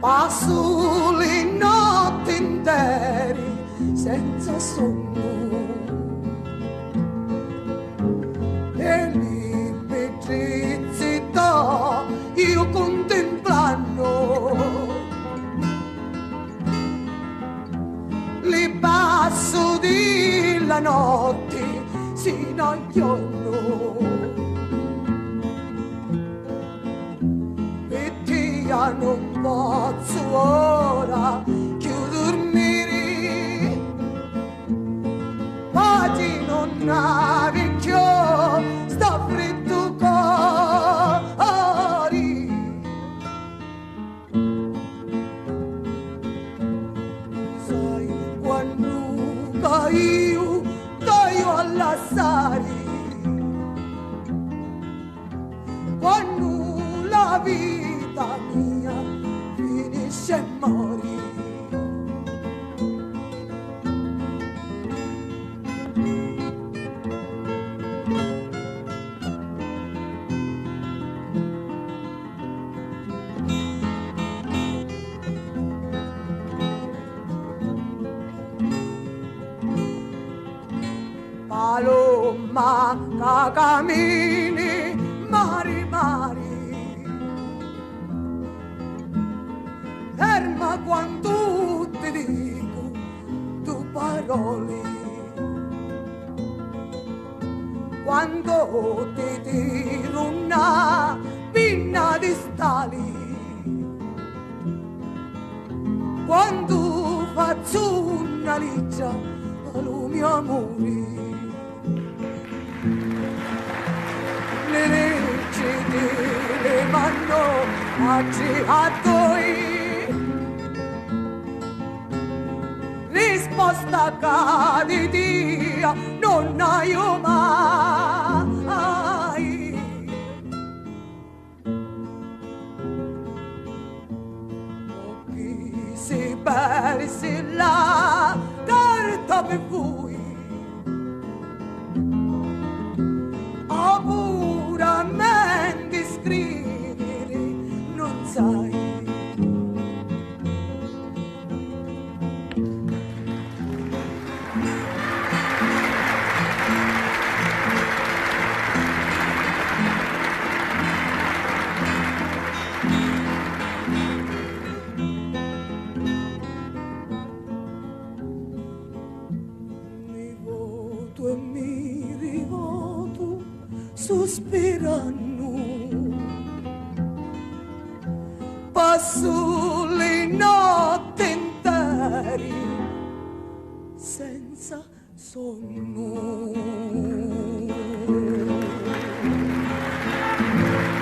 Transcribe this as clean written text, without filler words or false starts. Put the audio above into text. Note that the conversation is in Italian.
Passo le notti intere senza sonno e lì mi trizzitò io contemplando li passo di la notte sino al giorno non posso ora più dormire oggi non navicchio sto freddo cuore sai quando io taglio all'assari quando la vita mia finisce e mori paloma che cammini mari mari ferma quando ti dico tu parole quando ti tiro una pinna di stali quando faccio una licia allo mio amore le leggi le mando a toi risposta che di Dio non hai mai chi si persi la carta per voi ho puramente scrivere non sai e mi rivoto sospirando passo